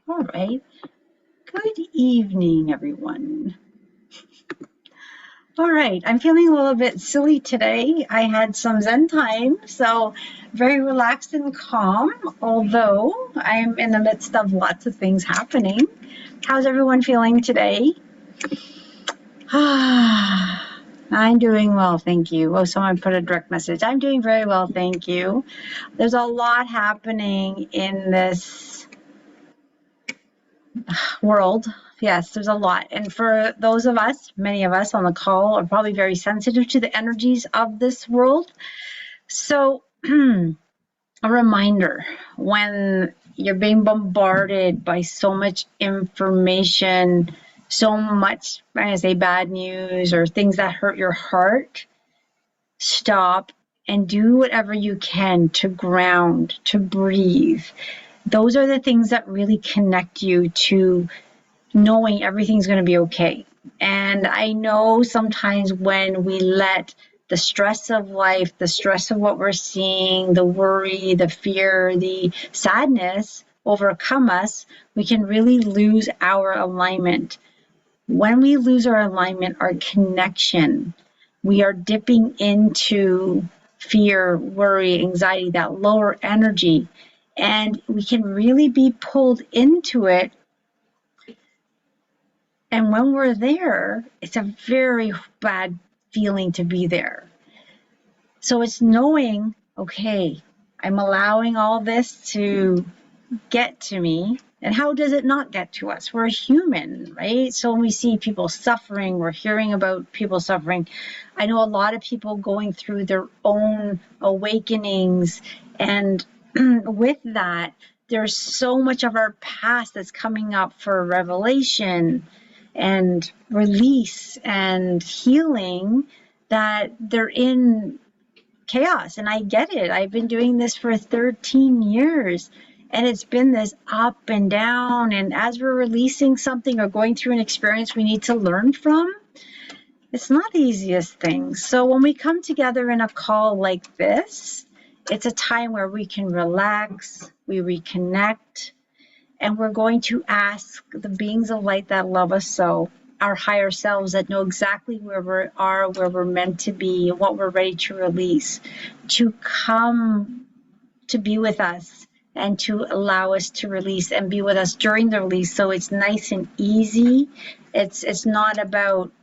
All right. Good evening, everyone. All right. I'm feeling a little bit silly today. I had some Zen time, so very relaxed and calm, although I'm in the midst of lots of things happening. How's everyone feeling today? I'm doing well, thank you. Oh, someone put a direct message. I'm doing very well, thank you. There's a lot happening in this world. Yes, there's a lot. And for those of us, many of us on the call are probably very sensitive to the energies of this world. So, a reminder, when you're being bombarded by so much information, so much, I'm going to say bad news or things that hurt your heart, stop and do whatever you can to ground, to breathe. Those are the things that really connect you to knowing everything's going to be okay. And I know sometimes when we let the stress of life, the stress of what we're seeing, the worry, the fear, the sadness overcome us, we can really lose our alignment. When we lose our alignment, our connection, we are dipping into fear, worry, anxiety, that lower energy, and we can really be pulled into it. And when we're there, it's a very bad feeling to be there. So it's knowing, okay, I'm allowing all this to get to me. And how does it not get to us? We're human, right? So when we see people suffering, we're hearing about people suffering. I know a lot of people going through their own awakenings. And with that, there's so much of our past that's coming up for revelation and release and healing, that they're in chaos. And I get it. I've been doing this for 13 years and it's been this up and down. And as we're releasing something or going through an experience we need to learn from, it's not the easiest thing. So when we come together in a call like this, it's a time where we can relax, we reconnect, and we're going to ask the beings of light that love us so, our higher selves that know exactly where we are, where we're meant to be, and what we're ready to release, to come to be with us and to allow us to release and be with us during the release. So it's nice and easy. It's not about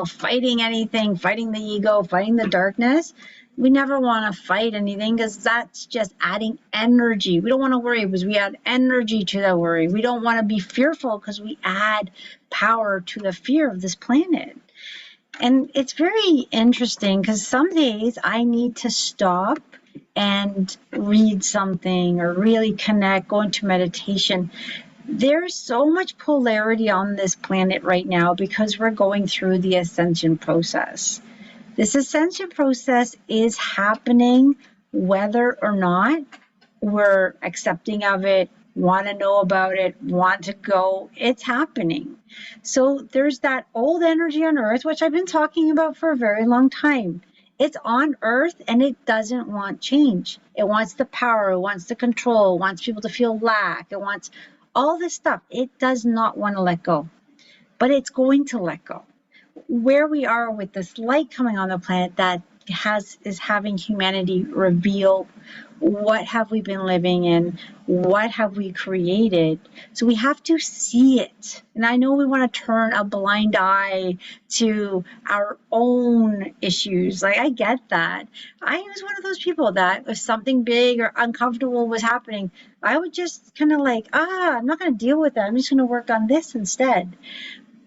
fighting anything, fighting the ego, fighting the darkness. We never want to fight anything because that's just adding energy. We don't want to worry because we add energy to the worry. We don't want to be fearful because we add power to the fear of this planet. And it's very interesting because some days I need to stop and read something or really connect, go into meditation. There's so much polarity on this planet right now because we're going through the ascension process. This ascension process is happening whether or not we're accepting of it, want to know about it, want to go. It's happening. So there's that old energy on Earth, which I've been talking about for a very long time. It's on Earth and it doesn't want change. It wants the power, it wants the control, it wants people to feel lack, it wants all this stuff. It does not want to let go, but it's going to let go. Where we are with this light coming on the planet that is having humanity reveal what have we been living in, what have we created. So we have to see it. And I know we want to turn a blind eye to our own issues. Like, I get that. I was one of those people that if something big or uncomfortable was happening, I would just kind of like, I'm not going to deal with that. I'm just going to work on this instead.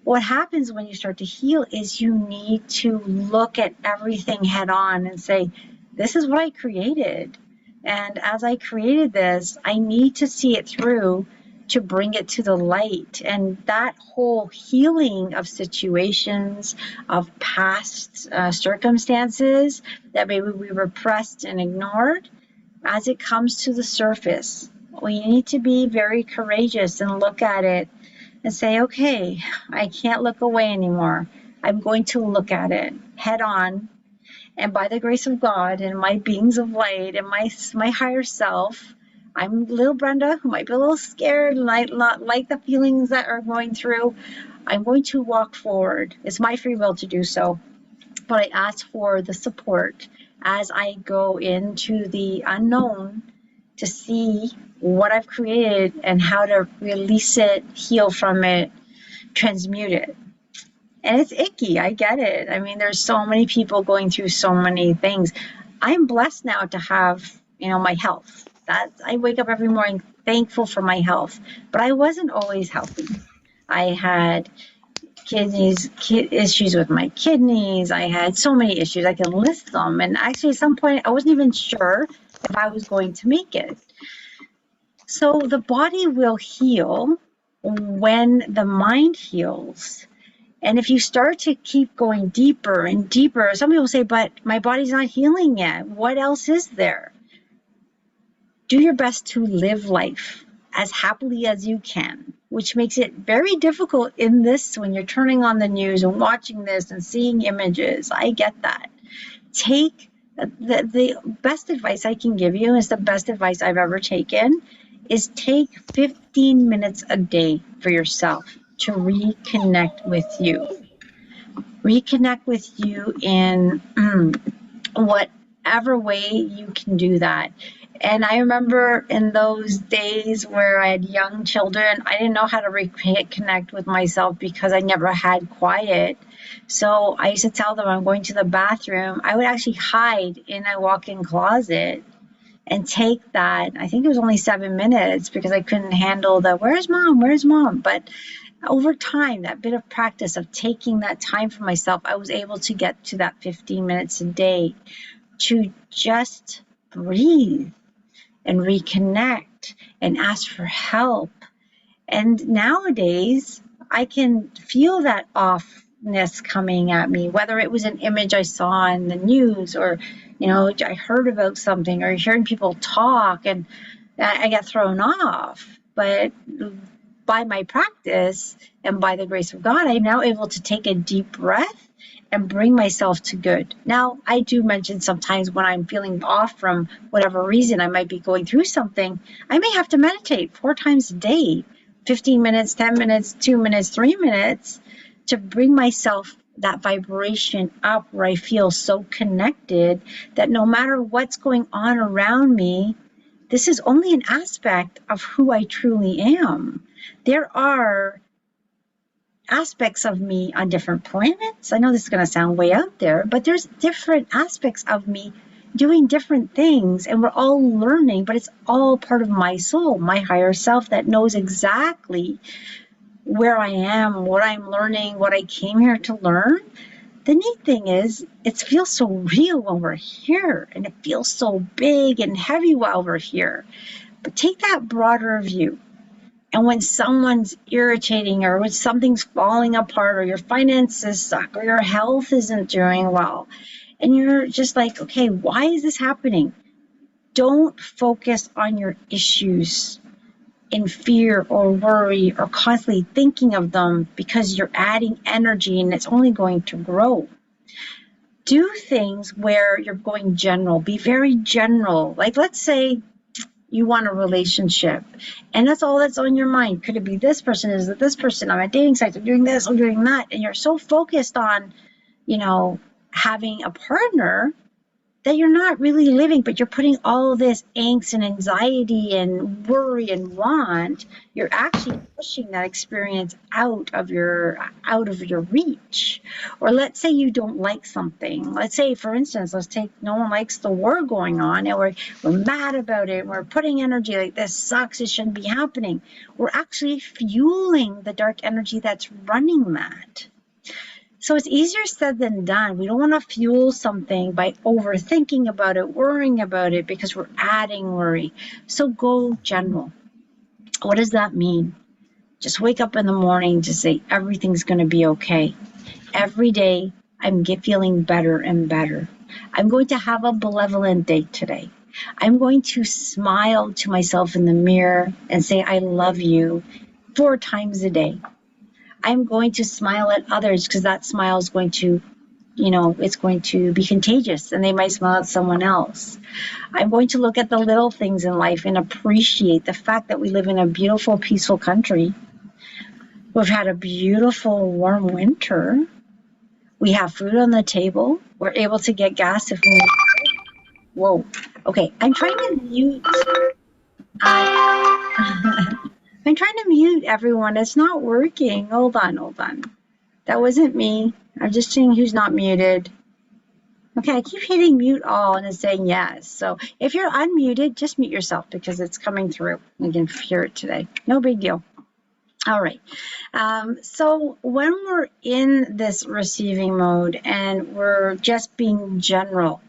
What happens when you start to heal is you need to look at everything head on and say, this is what I created. And as I created this, I need to see it through to bring it to the light. And that whole healing of situations, of past circumstances that maybe we repressed and ignored, as it comes to the surface, we need to be very courageous and look at it and say, okay, I can't look away anymore. I'm going to look at it head on. And by the grace of God and my beings of light and my higher self, I'm little Brenda, who might be a little scared and might not like the feelings that are going through. I'm going to walk forward. It's my free will to do so. But I ask for the support as I go into the unknown to see what I've created and how to release it, heal from it, transmute it. And it's icky. I get it. I mean, there's so many people going through so many things. I'm blessed now to have, my health. That I wake up every morning thankful for my health, but I wasn't always healthy. I had issues with my kidneys. I had so many issues. I can list them. And actually, at some point, I wasn't even sure if I was going to make it. So the body will heal when the mind heals. And if you start to keep going deeper and deeper, some people say, but my body's not healing yet. What else is there? Do your best to live life as happily as you can, which makes it very difficult in this when you're turning on the news and watching this and seeing images. I get that. Take the best advice I can give you is the best advice I've ever taken is take 15 minutes a day for yourself to reconnect with you. Reconnect with you in whatever way you can do that. And I remember in those days where I had young children, I didn't know how to reconnect with myself because I never had quiet. So I used to tell them I'm going to the bathroom. I would actually hide in a walk-in closet and take that. I think it was only 7 minutes because I couldn't handle the, where's mom? Where's mom? But over time, that bit of practice of taking that time for myself, I was able to get to that 15 minutes a day to just breathe and reconnect and ask for help. And nowadays, I can feel that offness coming at me, whether it was an image I saw in the news or, I heard about something or hearing people talk and I get thrown off. But by my practice and by the grace of God, I'm now able to take a deep breath and bring myself to good. Now, I do mention sometimes when I'm feeling off from whatever reason, I might be going through something, I may have to meditate 4 times a day, 15 minutes, 10 minutes, 2 minutes, 3 minutes, to bring myself that vibration up where I feel so connected that no matter what's going on around me, this is only an aspect of who I truly am. There are aspects of me on different planets. I know this is going to sound way out there, but there's different aspects of me doing different things, and we're all learning, but it's all part of my soul, my higher self that knows exactly where I am, what I'm learning, what I came here to learn. The neat thing is, it feels so real when we're here, and it feels so big and heavy while we're here. But take that broader view. And when someone's irritating or when something's falling apart or your finances suck or your health isn't doing well, and you're just like, okay, why is this happening? Don't focus on your issues in fear or worry or constantly thinking of them because you're adding energy and it's only going to grow. Do things where you're going general. Be very general. Like let's say you want a relationship and that's all that's on your mind. Could it be this person? Is it this person? I'm at dating sites. I'm doing this. I'm doing that. And you're so focused on, having a partner that you're not really living, but you're putting all this angst and anxiety and worry and want. You're actually pushing that experience out of your reach. Or let's say you don't like something. Let's say, for instance, no one likes the war going on, and we're mad about it. We're putting energy like this sucks. It shouldn't be happening. We're actually fueling the dark energy that's running that. So it's easier said than done. We don't want to fuel something by overthinking about it, worrying about it, because we're adding worry. So go general. What does that mean? Just wake up in the morning to say everything's going to be okay. Every day I'm feeling better and better. I'm going to have a benevolent day today. I'm going to smile to myself in the mirror and say I love you 4 times a day. I'm going to smile at others because that smile is going to, it's going to be contagious and they might smell at someone else. I'm going to look at the little things in life and appreciate the fact that we live in a beautiful, peaceful country. We've had a beautiful, warm winter. We have food on the table. We're able to get gas if we need it. Whoa. Okay, I'm trying to mute. I'm trying to mute everyone. It's not working. Hold on. That wasn't me. I'm just seeing who's not muted. Okay, I keep hitting mute all and it's saying yes. So if you're unmuted, just mute yourself because it's coming through. I can hear it today. No big deal. All right. So when we're in this receiving mode and we're just being general,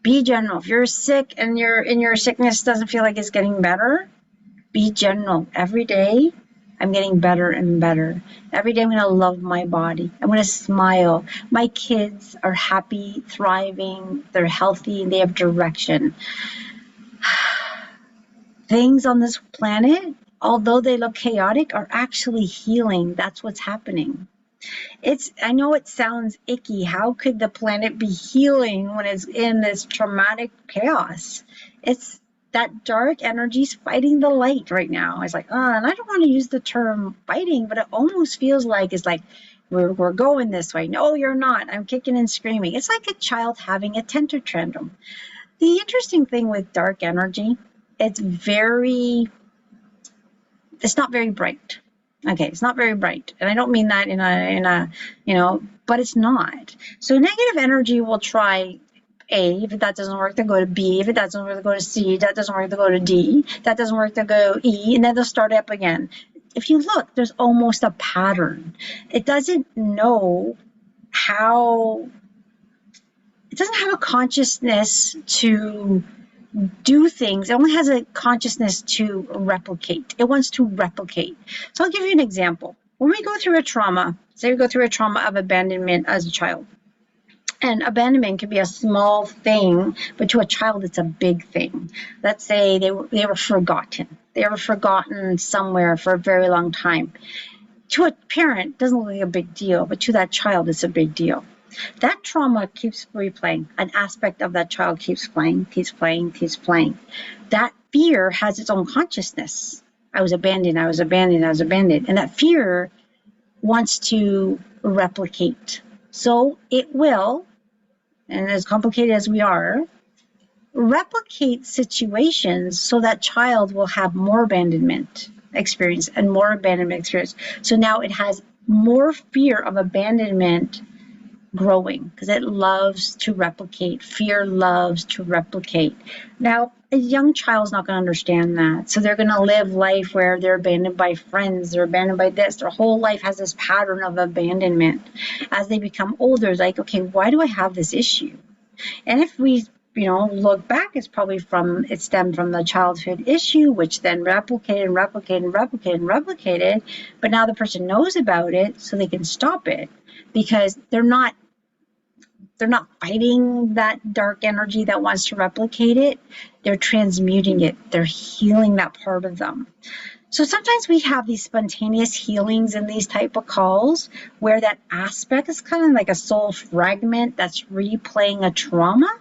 be general. If you're sick and your sickness doesn't feel like it's getting better, be general. Every day, I'm getting better and better. Every day I'm going to love my body. I'm going to smile. My kids are happy, thriving, they're healthy, they have direction. Things on this planet, although they look chaotic, are actually healing. That's what's happening. I know it sounds icky. How could the planet be healing when it's in this traumatic chaos? It's that dark energy's fighting the light right now. It's like, and I don't want to use the term fighting, but it almost feels like it's like we're going this way. No, you're not. I'm kicking and screaming. It's like a child having a temper tantrum. The interesting thing with dark energy, it's not very bright. Okay, it's not very bright. And I don't mean that in a but it's not. So negative energy will try A. If that doesn't work, then go to B. If it doesn't work, then go to C. If that doesn't work, then go to D. If that doesn't work, then go E. And then they'll start up again. If you look, there's almost a pattern. It doesn't know how, it doesn't have a consciousness to do things. It only has a consciousness to replicate. It wants to replicate. So I'll give you an example. When we go through a trauma, say we go through a trauma of abandonment as a child, and abandonment can be a small thing, but to a child, it's a big thing. Let's say they were forgotten. They were forgotten somewhere for a very long time. To a parent, it doesn't look like a big deal, but to that child, it's a big deal. That trauma keeps replaying. An aspect of that child keeps playing. That fear has its own consciousness. I was abandoned. And that fear wants to replicate. So it will, and as complicated as we are, replicate situations so that child will have more abandonment experience and more abandonment experience. So now it has more fear of abandonment growing because it loves to replicate. Fear loves to replicate. Now, a young child's not going to understand that. So they're going to live life where they're abandoned by friends, they're abandoned by this. Their whole life has this pattern of abandonment. As they become older, it's like, okay, why do I have this issue? And if we look back, it stemmed from the childhood issue, which then replicated. But now the person knows about it, so they can stop it because they're not fighting that dark energy that wants to replicate it. They're transmuting it. They're healing that part of them. So sometimes we have these spontaneous healings in these type of calls where that aspect is kind of like a soul fragment that's replaying a trauma.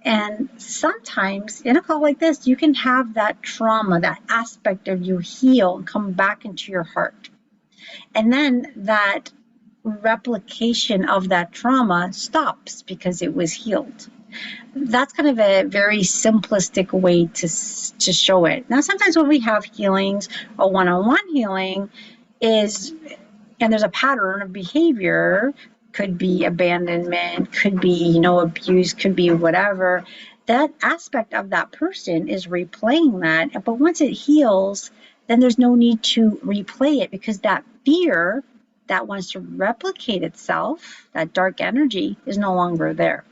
And sometimes in a call like this, you can have that trauma, that aspect of you heal and come back into your heart. And then that replication of that trauma stops because it was healed. That's kind of a very simplistic way to show it. Now, sometimes when we have healings, a one-on-one healing and there's a pattern of behavior, could be abandonment, could be, abuse, could be whatever. That aspect of that person is replaying that. But once it heals, then there's no need to replay it because that fear that wants to replicate itself, that dark energy, is no longer there.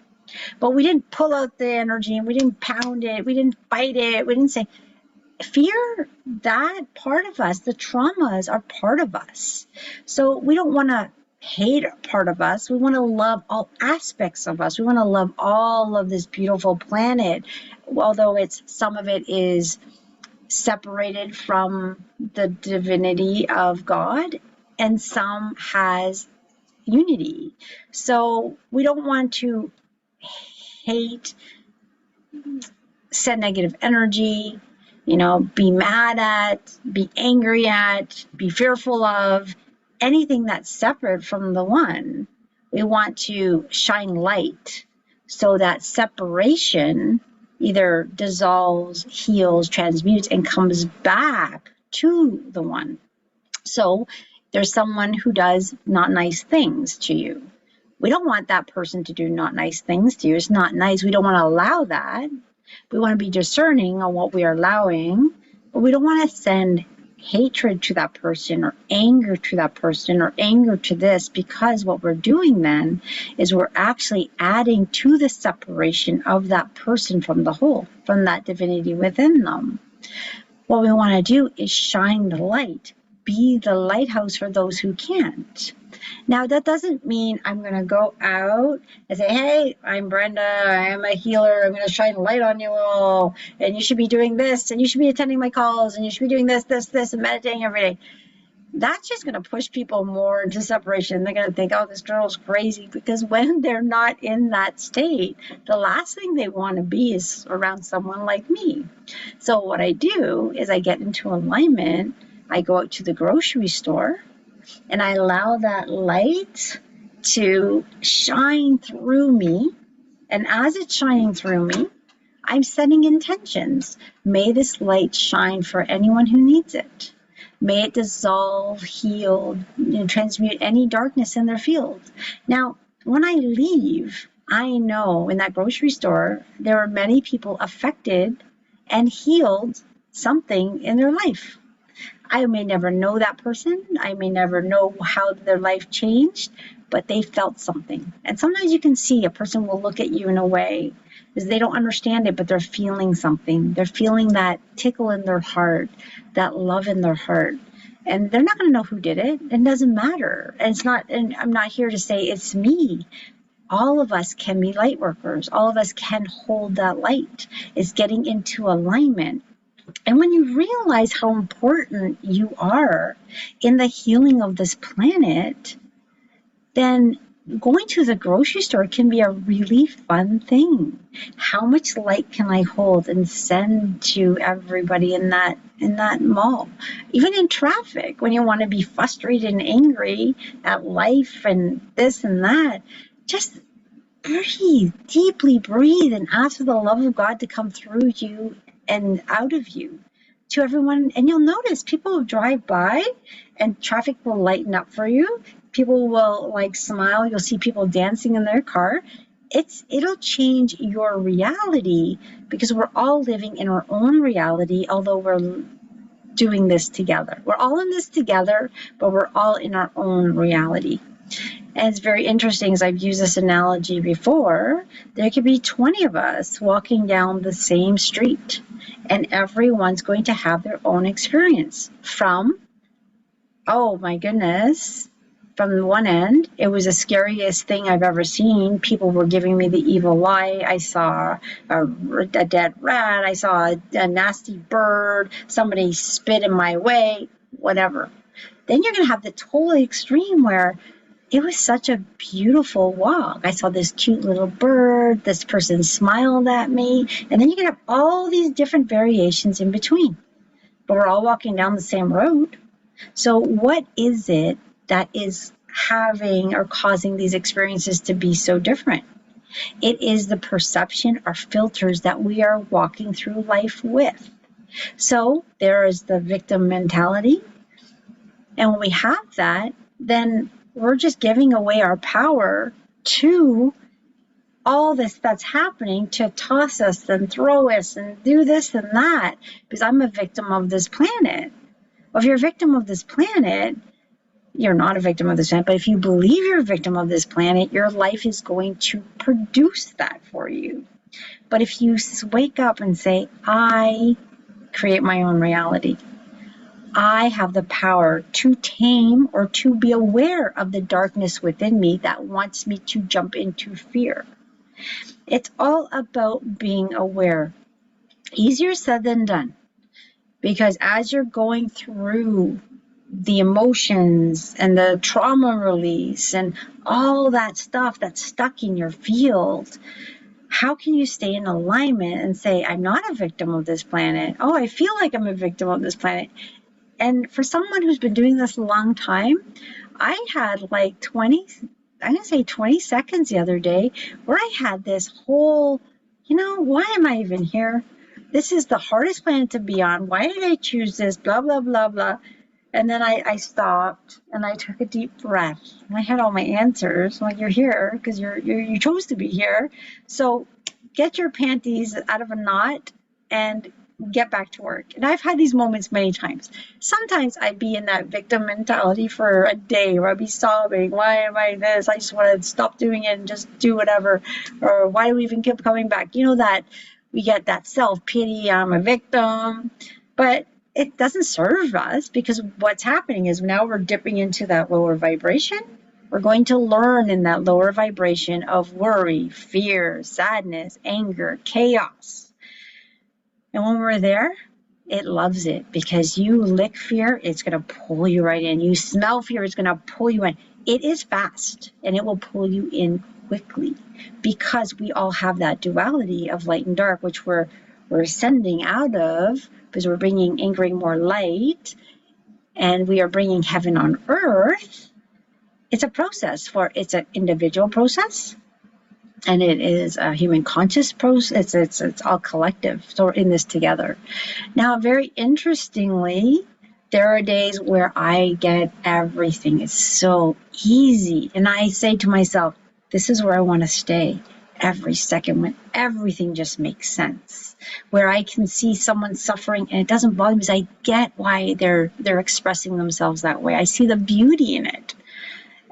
But we didn't pull out the energy and we didn't pound it, we didn't fight it, we didn't say, fear, that part of us, the traumas are part of us. So we don't want to hate part of us. We want to love all aspects of us. We want to love all of this beautiful planet, although some of it is separated from the divinity of God, and some has unity. So we don't want to hate, send negative energy, be mad at, be angry at, be fearful of anything that's separate from the one. We want to shine light so that separation either dissolves, heals, transmutes, and comes back to the one. So there's someone who does not nice things to you. We don't want that person to do not nice things to you. It's not nice. We don't want to allow that. We want to be discerning on what we are allowing, but we don't want to send hatred to that person or anger to that person or anger to this, because what we're doing then is we're actually adding to the separation of that person from the whole, from that divinity within them. What we want to do is shine the light, be the lighthouse for those who can't. Now, that doesn't mean I'm going to go out and say, hey, I'm Brenda, I'm a healer, I'm going to shine light on you all, and you should be doing this, and you should be attending my calls, and you should be doing this, and meditating every day. That's just going to push people more into separation. They're going to think, oh, this girl's crazy, because when they're not in that state, the last thing they want to be is around someone like me. So what I do is I get into alignment. I go out to the grocery store and I allow that light to shine through me. And as it's shining through me, I'm setting intentions. May this light shine for anyone who needs it. May it dissolve, heal, transmute any darkness in their field. Now, when I leave, I know in that grocery store, there are many people affected and healed something in their life. I may never know that person. I may never know how their life changed, but they felt something. And sometimes you can see a person will look at you in a way because they don't understand it, but they're feeling something. They're feeling that tickle in their heart, that love in their heart. And they're not going to know who did it. It doesn't matter. And I'm not here to say it's me. All of us can be light workers. All of us can hold that light. It's getting into alignment. And when you realize how important you are in the healing of this planet, then going to the grocery store can be a really fun thing. How much light can I hold and send to everybody in that mall? Even in traffic, when you want to be frustrated and angry at life and this and that, just breathe, deeply breathe, and ask for the love of God to come through you and out of you to everyone. And you'll notice people will drive by and traffic will lighten up for you. People will smile. You'll see people dancing in their car. It'll change your reality, because we're all living in our own reality, although we're doing this together. We're all in this together, but we're all in our own reality. And it's very interesting, as I've used this analogy before, there could be 20 of us walking down the same street, and everyone's going to have their own experience from, oh my goodness, from one end, it was the scariest thing I've ever seen. People were giving me the evil eye. I saw a dead rat. I saw a nasty bird. Somebody spit in my way, whatever. Then you're going to have the total extreme where it was such a beautiful walk. I saw this cute little bird. This person smiled at me. And then you can have all these different variations in between. But we're all walking down the same road. So what is it that is having or causing these experiences to be so different? It is the perception or filters that we are walking through life with. So there is the victim mentality. And when we have that, then we're just giving away our power to all this that's happening to toss us and throw us and do this and that, because I'm a victim of this planet. Well, if you're a victim of this planet, you're not a victim of this planet, but if you believe you're a victim of this planet, your life is going to produce that for you. But if you wake up and say, I create my own reality, I have the power to tame or to be aware of the darkness within me that wants me to jump into fear. It's all about being aware. Easier said than done. Because as you're going through the emotions and the trauma release and all that stuff that's stuck in your field, how can you stay in alignment and say, I'm not a victim of this planet? Oh, I feel like I'm a victim of this planet. And for someone who's been doing this a long time, I had like 20, I'm going to say 20 seconds the other day where I had this whole, why am I even here? This is the hardest planet to be on. Why did I choose this? Blah, blah, blah, blah. And then I stopped and I took a deep breath and I had all my answers. Like, you're here because you chose to be here. So get your panties out of a knot and get back to work. And I've had these moments many times. Sometimes I'd be in that victim mentality for a day where I'd be sobbing. Why am I this? I just want to stop doing it and just do whatever. Or why do we even keep coming back? That we get that self-pity, I'm a victim. But it doesn't serve us, because what's happening is now we're dipping into that lower vibration. We're going to learn in that lower vibration of worry, fear, sadness, anger, chaos. And when we're there, it loves it, because you lick fear, it's going to pull you right in. You smell fear, it's going to pull you in. It is fast and it will pull you in quickly, because we all have that duality of light and dark, which we're ascending out of, because we're anchoring more light, and we are bringing heaven on earth. It's a process. It's an individual process, and it is a human conscious process. It's all collective. So we're in this together. Now, very interestingly, there are days where I get everything. It's so easy, and I say to myself, this is where I want to stay every second, when everything just makes sense, where I can see someone suffering and it doesn't bother me, because I get why they're expressing themselves that way. I see the beauty in it.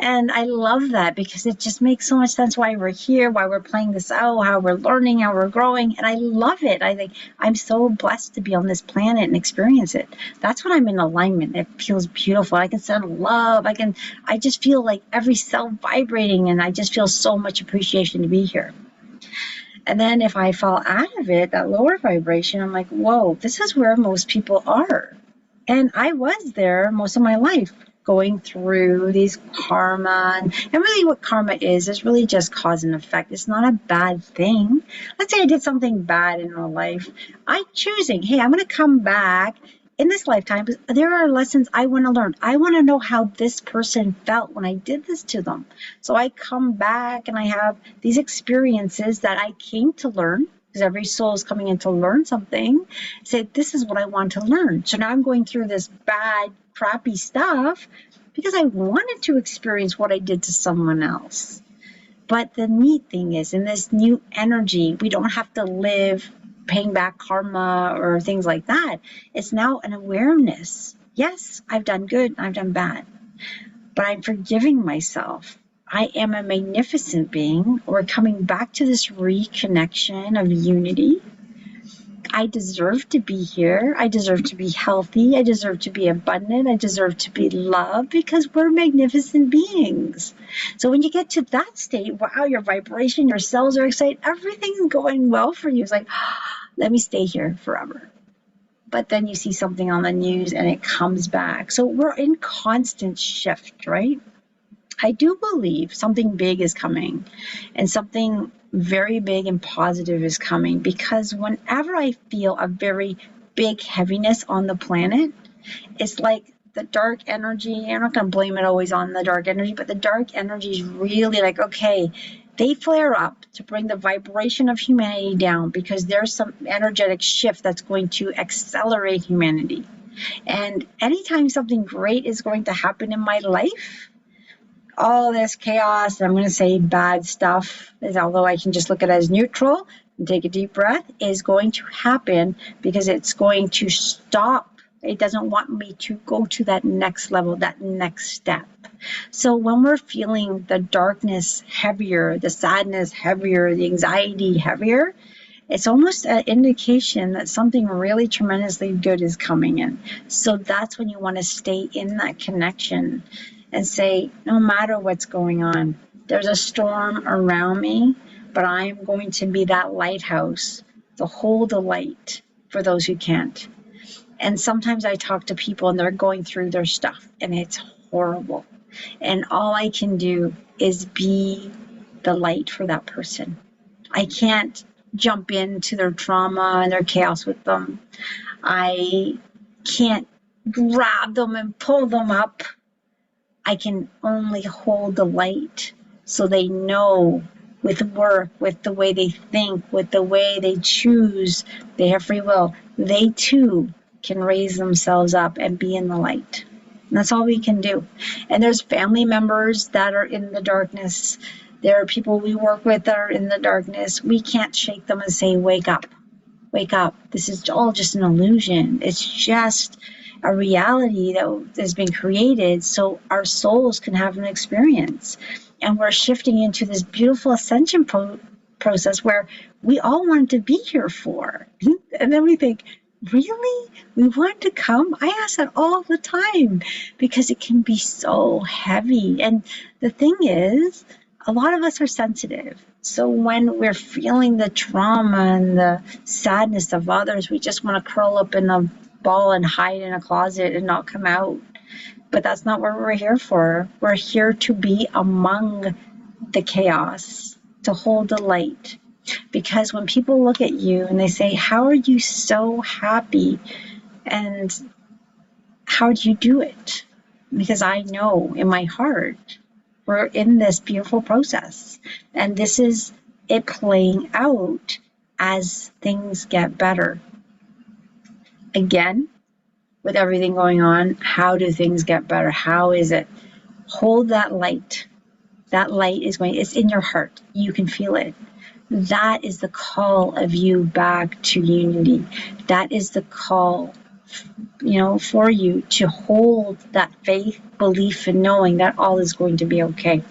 And I love that, because it just makes so much sense why we're here, why we're playing this out, how we're learning, how we're growing. And I love it. I think I'm so blessed to be on this planet and experience it. That's when I'm in alignment. It feels beautiful. I can send love. I just feel like every cell vibrating, and I just feel so much appreciation to be here. And then if I fall out of it, that lower vibration, I'm like, whoa, this is where most people are. And I was there most of my life, going through these karma. And really what karma is really just cause and effect. It's not a bad thing. Let's say I did something bad in my life. I'm choosing, hey, I'm going to come back in this lifetime. There are lessons I want to learn. I want to know how this person felt when I did this to them. So I come back and I have these experiences that I came to learn, because every soul is coming in to learn something. Say, this is what I want to learn. So now I'm going through this bad, crappy stuff because I wanted to experience what I did to someone else. But the neat thing is, in this new energy, we don't have to live paying back karma or things like that. It's now an awareness. Yes, I've done good, I've done bad, but I'm forgiving myself. I am a magnificent being. We're coming back to this reconnection of unity. I deserve to be here. I deserve to be healthy. I deserve to be abundant. I deserve to be loved, because we're magnificent beings. So when you get to that state, wow, your vibration, your cells are excited, everything's going well for you. It's like, let me stay here forever. But then you see something on the news and it comes back. So we're in constant shift, right? I do believe something big is coming, and something very big and positive is coming, because whenever I feel a very big heaviness on the planet, it's like the dark energy. I'm not going to blame it always on the dark energy, but the dark energy is really like, okay, they flare up to bring the vibration of humanity down, because there's some energetic shift that's going to accelerate humanity. And anytime something great is going to happen in my life, all this chaos, I'm going to say bad stuff, although I can just look at it as neutral and take a deep breath, is going to happen, because it's going to stop. It doesn't want me to go to that next level, that next step. So when we're feeling the darkness heavier, the sadness heavier, the anxiety heavier, it's almost an indication that something really tremendously good is coming in. So that's when you want to stay in that connection and say, no matter what's going on, there's a storm around me, but I'm going to be that lighthouse to hold the light for those who can't. And sometimes I talk to people and they're going through their stuff and it's horrible. And all I can do is be the light for that person. I can't jump into their trauma and their chaos with them. I can't grab them and pull them up. I can only hold the light so they know with work, with the way they think, with the way they choose, they have free will, they too can raise themselves up and be in the light. And that's all we can do. And there's family members that are in the darkness. There are people we work with that are in the darkness. We can't shake them and say, wake up, wake up. This is all just an illusion. It's just a reality that has been created so our souls can have an experience. And we're shifting into this beautiful ascension process where we all want to be here for. And then we think, really? We want to come? I ask that all the time because it can be so heavy. And the thing is, a lot of us are sensitive. So when we're feeling the trauma and the sadness of others, we just want to curl up in a ball and hide in a closet and not come out. But that's not what we're here for. We're here to be among the chaos, to hold the light. Because when people look at you and they say, how are you so happy? And how do you do it? Because I know in my heart, we're in this beautiful process. And this is it playing out as things get better. Again, with everything going on, how do things get better? How is it? Hold that light. That light is going, it's in your heart. You can feel it. That is the call of you back to unity. That is the call, for you to hold that faith, belief, and knowing that all is going to be okay.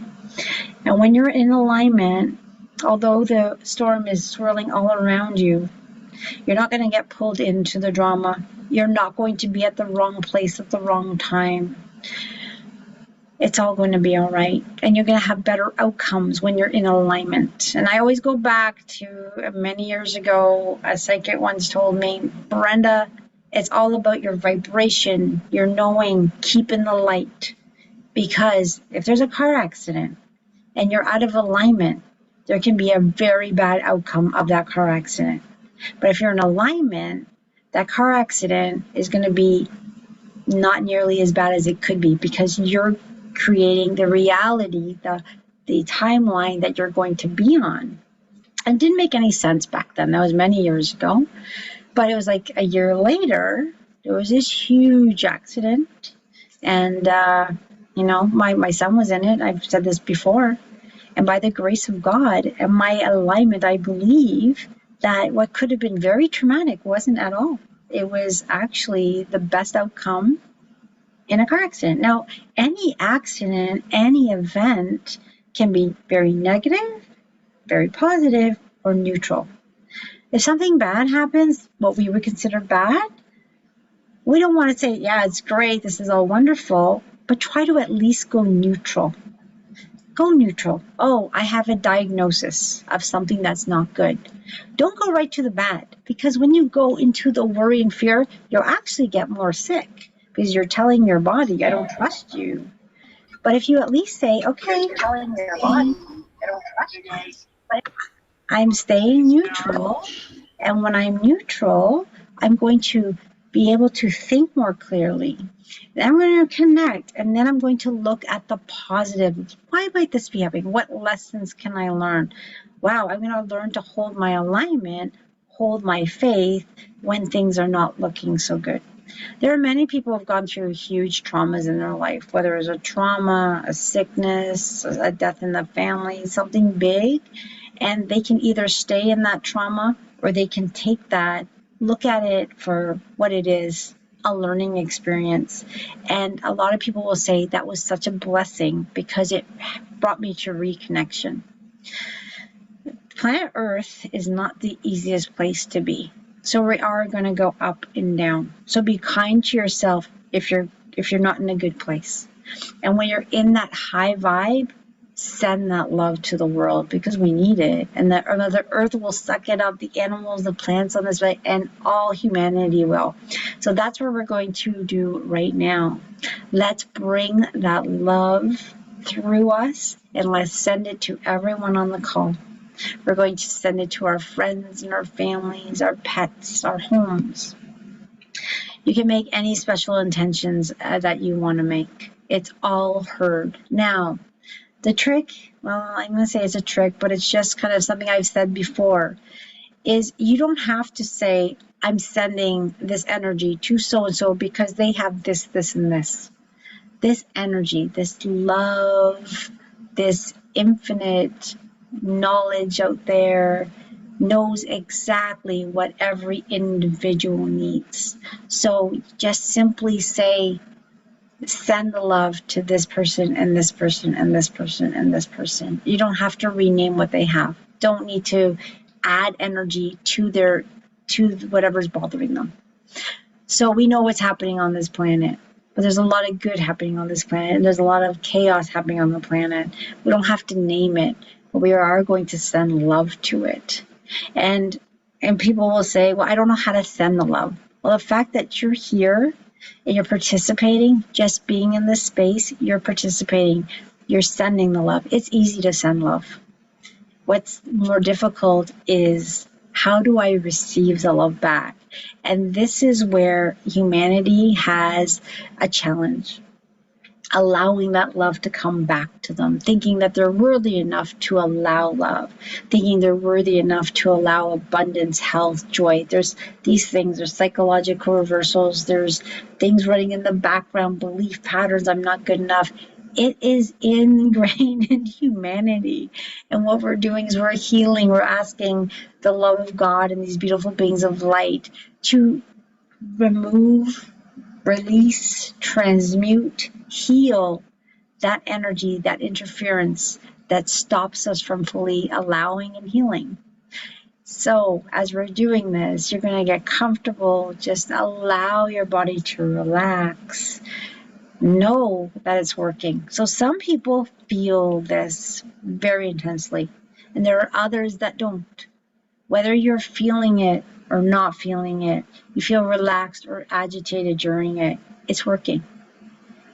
And when you're in alignment, although the storm is swirling all around you, you're not going to get pulled into the drama. You're not going to be at the wrong place at the wrong time. It's all going to be all right. And you're going to have better outcomes when you're in alignment. And I always go back to many years ago, a psychic once told me, Brenda, it's all about your vibration, your knowing, keeping the light. Because if there's a car accident and you're out of alignment, there can be a very bad outcome of that car accident. But if you're in alignment, that car accident is going to be not nearly as bad as it could be because you're creating the reality, the timeline that you're going to be on. It didn't make any sense back then. That was many years ago. But it was like a year later, there was this huge accident. And, my son was in it. I've said this before. And by the grace of God and my alignment, I believe that what could have been very traumatic wasn't at all. It was actually the best outcome in a car accident. Now, any accident, any event can be very negative, very positive, or neutral. If something bad happens, what we would consider bad, we don't want to say, yeah, it's great, this is all wonderful, but try to at least go neutral. Go neutral. Oh, I have a diagnosis of something that's not good. Don't go right to the bad, because when you go into the worry and fear, you'll actually get more sick because you're telling your body, I don't trust you. But if you at least say, okay, telling your body, I don't trust you, but I'm staying neutral, and when I'm neutral, I'm going to be able to think more clearly. Then I'm going to connect, and then I'm going to look at the positive. Why might this be happening? What lessons can I learn? Wow, I'm going to learn to hold my alignment, hold my faith when things are not looking so good. There are many people who have gone through huge traumas in their life, whether it's a trauma, a sickness, a death in the family, something big, and they can either stay in that trauma or they can take that, look at it for what it is, a learning experience. And a lot of people will say that was such a blessing because it brought me to reconnection. Planet Earth is not the easiest place to be. So we are going to go up and down. So be kind to yourself if you're not in a good place. And when you're in that high vibe, send that love to the world because we need it. And that Mother Earth will suck it up, the animals, the plants on this way, and all humanity will. So that's what we're going to do right now. Let's bring that love through us and let's send it to everyone on the call. We're going to send it to our friends and our families, our pets, our homes. You can make any special intentions that you want to make. It's all heard. Now, the trick, well, I'm going to say it's a trick, but it's just kind of something I've said before, is you don't have to say, I'm sending this energy to so-and-so because they have this, this, and this. This energy, this love, this infinite knowledge out there knows exactly what every individual needs. So just simply say, send the love to this person and this person and this person and this person. You don't have to rename what they have. Don't need to add energy to whatever's bothering them. So we know what's happening on this planet, but there's a lot of good happening on this planet, and there's a lot of chaos happening on the planet. We don't have to name it, but we are going to send love to it. And people will say, well, I don't know how to send the love. Well, the fact that you're here and you're participating, just being in this space, you're participating, you're sending the love. It's easy to send love. What's more difficult is, how do I receive the love back? And this is where humanity has a challenge. Allowing that love to come back to them, thinking that they're worthy enough to allow love, thinking they're worthy enough to allow abundance, health, joy. There's these things, there's psychological reversals, there's things running in the background, belief patterns, I'm not good enough. It is ingrained in humanity. And what we're doing is we're healing, we're asking the love of God and these beautiful beings of light to remove, release, transmute, heal that energy, that interference that stops us from fully allowing and healing. So as we're doing this, you're going to get comfortable. Just allow your body to relax. Know that it's working. So some people feel this very intensely, and there are others that don't. Whether you're feeling it or not feeling it, you feel relaxed or agitated during it, it's working.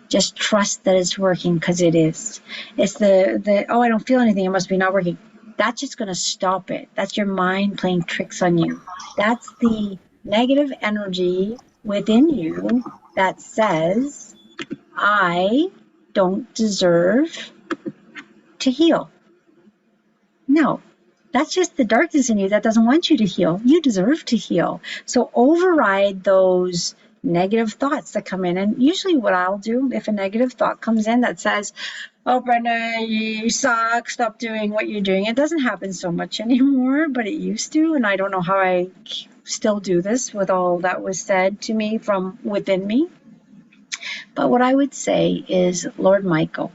Just trust that it's working, because it is. It's the oh, I don't feel anything, it must be not working. That's just going to stop it. That's your mind playing tricks on you. That's the negative energy within you that says, I don't deserve to heal. No. That's just the darkness in you that doesn't want you to heal. You deserve to heal. So override those negative thoughts that come in. And usually what I'll do, if a negative thought comes in that says, oh, Brenda, you suck, stop doing what you're doing. It doesn't happen so much anymore, but it used to. And I don't know how I still do this with all that was said to me from within me. But what I would say is, Lord Michael,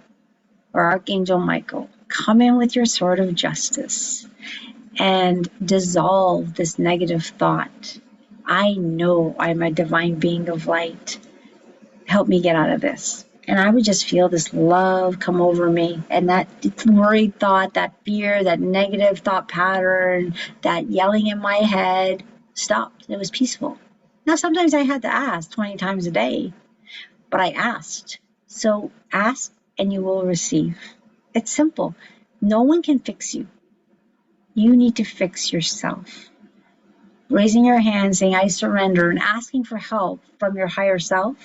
or Archangel Michael, come in with your sword of justice and dissolve this negative thought. I know I'm a divine being of light. Help me get out of this. And I would just feel this love come over me, and that worried thought, that fear, that negative thought pattern, that yelling in my head stopped. It was peaceful. Now, sometimes I had to ask 20 times a day, but I asked. So ask and you will receive. It's simple. No one can fix you. You need to fix yourself. Raising your hand, saying, I surrender, and asking for help from your higher self,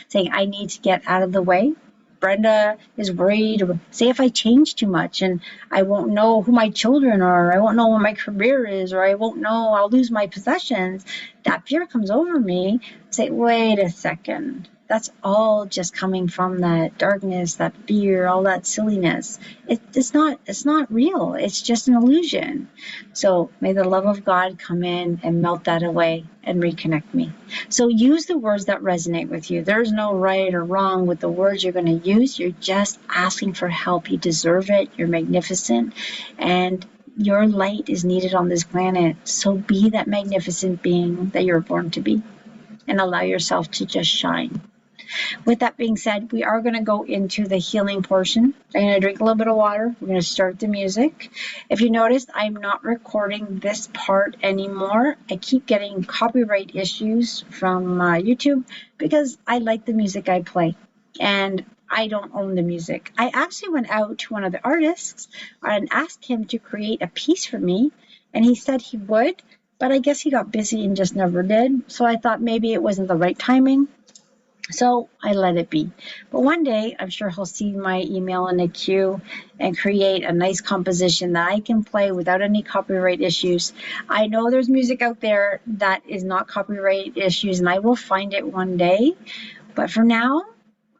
saying, I need to get out of the way. Brenda is worried. Say if I change too much and I won't know who my children are, I won't know what my career is, or I won't know, I'll lose my possessions. That fear comes over me. Say, wait a second. That's all just coming from that darkness, that fear, all that silliness. It's not real. It's just an illusion. So may the love of God come in and melt that away and reconnect me. So use the words that resonate with you. There's no right or wrong with the words you're going to use. You're just asking for help. You deserve it. You're magnificent. And your light is needed on this planet. So be that magnificent being that you're born to be, and allow yourself to just shine. With that being said, we are going to go into the healing portion. I'm going to drink a little bit of water. We're going to start the music. If you noticed, I'm not recording this part anymore. I keep getting copyright issues from YouTube because I like the music I play and I don't own the music. I actually went out to one of the artists and asked him to create a piece for me, and he said he would, but I guess he got busy and just never did. So I thought maybe it wasn't the right timing. So I let it be. But one day, I'm sure he'll see my email in a queue and create a nice composition that I can play without any copyright issues. I know there's music out there that is not copyright issues, and I will find it one day. But for now,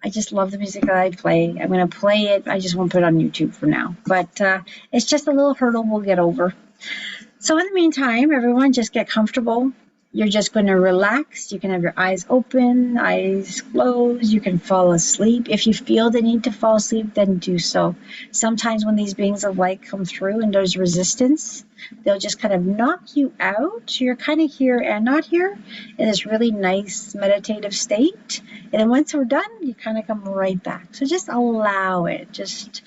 I just love the music that I play. I'm going to play it. I just won't put it on YouTube for now. But it's just a little hurdle we'll get over. So in the meantime, everyone just get comfortable. You're just going to relax. You can have your eyes open, eyes closed. You can fall asleep. If you feel the need to fall asleep, then do so. Sometimes when these beings of light come through and there's resistance, they'll just kind of knock you out. So you're kind of here and not here in this really nice meditative state. And then once we're done, you kind of come right back. So just allow it. Just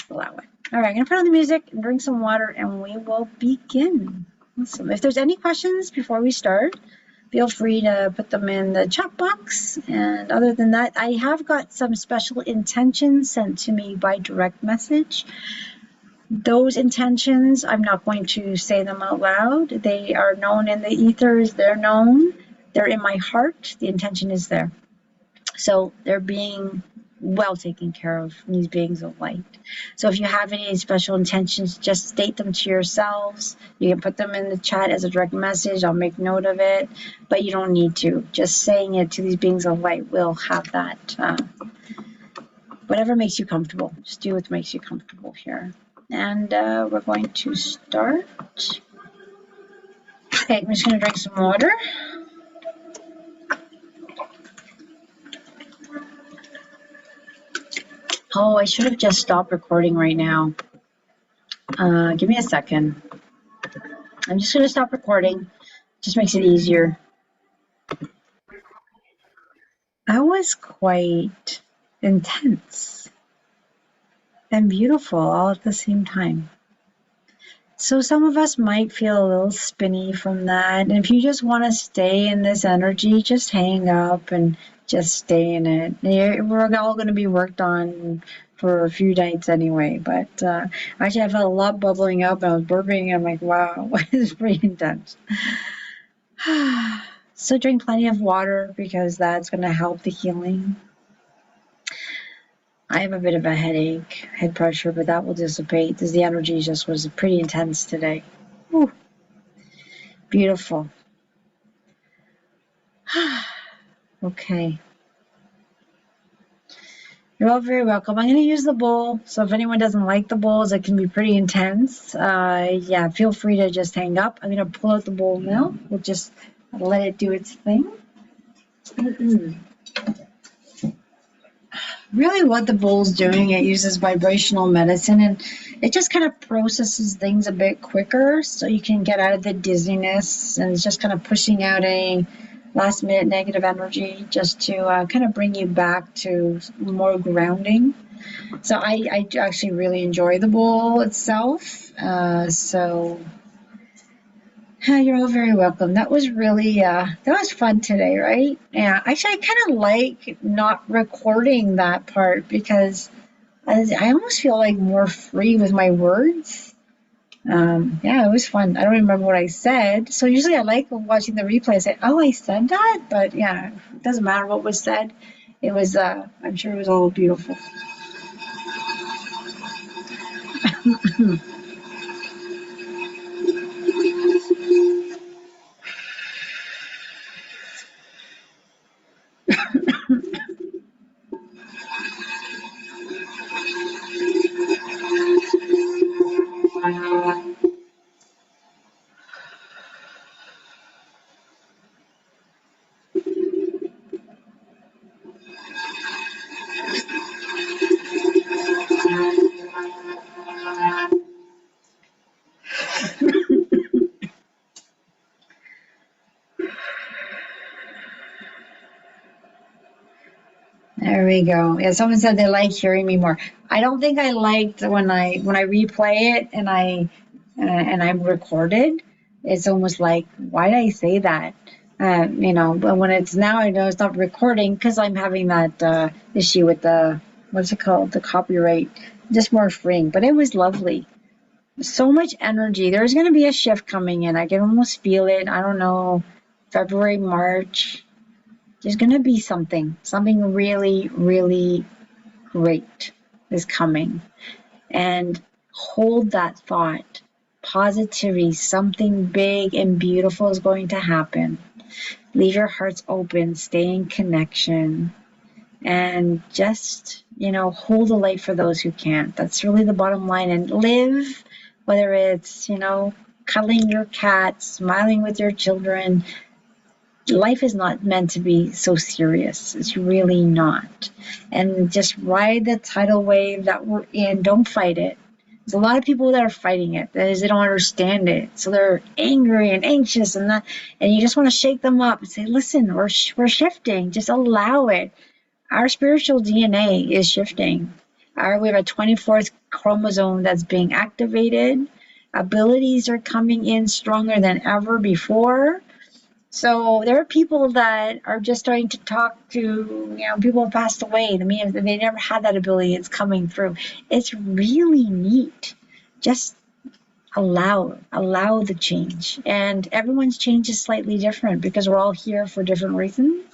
allow it. All right, I'm going to put on the music and drink some water, and we will begin. Awesome. If there's any questions before we start, feel free to put them in the chat box. And other than that, I have got some special intentions sent to me by direct message. Those intentions, I'm not going to say them out loud. They are known in the ethers. They're known. They're in my heart. The intention is there. So they're being well taken care of from these beings of light. So if you have any special intentions, just state them to yourselves. You can put them in the chat as a direct message. I'll make note of it, but you don't need to. Just saying it to these beings of light will have that. Whatever makes you comfortable. Just do what makes you comfortable here. And we're going to start. Okay, I'm just going to drink some water. Oh, I should have just stopped recording right now. Give me a second. I'm just going to stop recording. Just makes it easier. That was quite intense and beautiful all at the same time. So some of us might feel a little spinny from that. And if you just want to stay in this energy, just hang up and just stay in it. We're all going to be worked on for a few nights anyway. But actually, I felt a lot bubbling up. I was burping. And I'm like, wow, this is pretty intense. So drink plenty of water because that's going to help the healing. I have a bit of a headache, head pressure, but that will dissipate because the energy just was pretty intense today. Ooh, beautiful. Okay. You're all very welcome. I'm going to use the bowl, so if anyone doesn't like the bowls, it can be pretty intense. Yeah, feel free to just hang up. I'm going to pull out the bowl now. We'll just let it do its thing. Really what the bowl's doing, it uses vibrational medicine, and it just kind of processes things a bit quicker so you can get out of the dizziness, and it's just kind of pushing out any last minute negative energy just to kind of bring you back to more grounding. So I actually really enjoy the bowl itself. You're all very welcome. That was really, that was fun today, right? Yeah, actually, I kind of like not recording that part because I almost feel like more free with my words. Yeah, it was fun. I don't remember what I said. So usually I like watching the replay. I say, oh, I said that? But yeah, it doesn't matter what was said. It was, I'm sure it was all beautiful. There we go. Yeah, someone said they like hearing me more. I don't think I liked when I replay it and I'm recorded. It's almost like, why did I say that? But when it's now, I know it's not recording because I'm having that issue with the what's it called, the copyright, just more freeing. But it was lovely. So much energy. There's going to be a shift coming in. I can almost feel it. I don't know, February, March. There's going to be something really, really great is coming. And hold that thought. Positivity, something big and beautiful is going to happen. Leave your hearts open, stay in connection, and just, hold the light for those who can't. That's really the bottom line. And live, whether it's, cuddling your cat, smiling with your children, life is not meant to be so serious. It's really not. And just ride the tidal wave that we're in. Don't fight it. There's a lot of people that are fighting it. That is, they don't understand it. So they're angry and anxious and that, and you just want to shake them up and say, listen, we're shifting. Just allow it. Our spiritual DNA is shifting. We have a 24th chromosome that's being activated. Abilities are coming in stronger than ever before. So there are people that are just starting to talk to, people have passed away. I mean, they never had that ability. It's coming through. It's really neat. Just allow the change. And everyone's change is slightly different because we're all here for different reasons.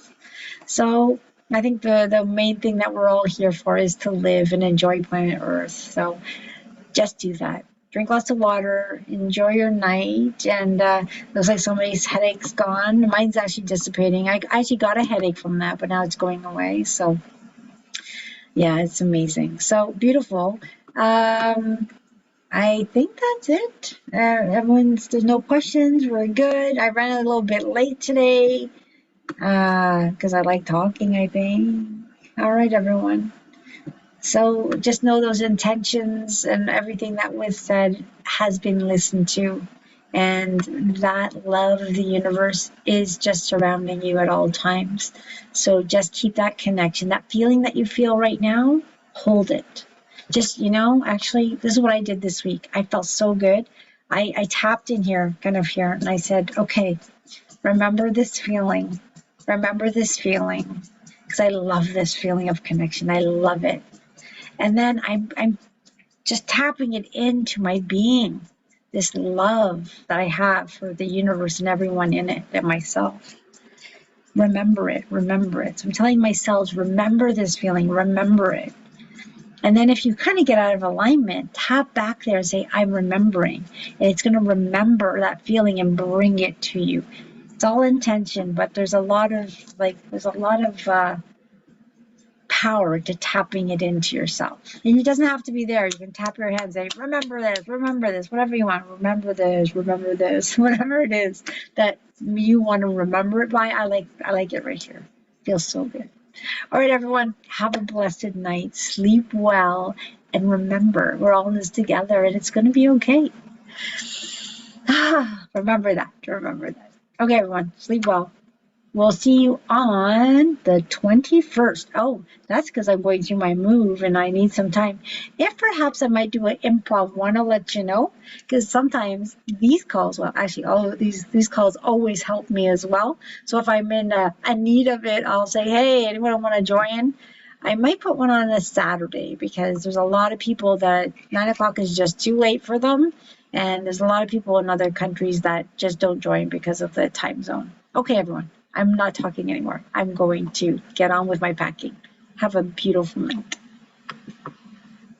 So I think the main thing that we're all here for is to live and enjoy planet Earth. So just do that. Drink lots of water, enjoy your night, and looks like somebody's headache's gone. Mine's actually dissipating. I actually got a headache from that, but now it's going away. So, yeah, it's amazing. So beautiful. I think that's it. There's no questions. We're good. I ran a little bit late today because I like talking, I think. All right, everyone. So just know those intentions and everything that was said has been listened to. And that love of the universe is just surrounding you at all times. So just keep that connection. That feeling that you feel right now, hold it. Just, actually, this is what I did this week. I felt so good. I tapped in here, kind of here, and I said, okay, remember this feeling. Remember this feeling. Because I love this feeling of connection. I love it. And then I'm just tapping it into my being, this love that I have for the universe and everyone in it and myself. Remember it, remember it. So I'm telling my cells, remember this feeling, remember it. And then if you kind of get out of alignment, tap back there and say, I'm remembering. And it's going to remember that feeling and bring it to you. It's all intention, but there's a lot of power to tapping it into yourself. And it doesn't have to be there. You can tap your head and say, remember this, whatever you want. Remember this, whatever it is that you want to remember it by. I like it right here. Feels so good. All right, everyone, have a blessed night. Sleep well. And remember, we're all in this together and it's going to be okay. Remember that. Okay, everyone, sleep well. We'll see you on the 21st. Oh, that's because I'm going through my move and I need some time. If perhaps I might do an improv one, I'll let you know. Because sometimes these calls, well, actually, all of these calls always help me as well. So if I'm in a need of it, I'll say, hey, anyone want to join? I might put one on a Saturday because there's a lot of people that 9 o'clock is just too late for them. And there's a lot of people in other countries that just don't join because of the time zone. Okay, everyone. I'm not talking anymore. I'm going to get on with my packing. Have a beautiful night.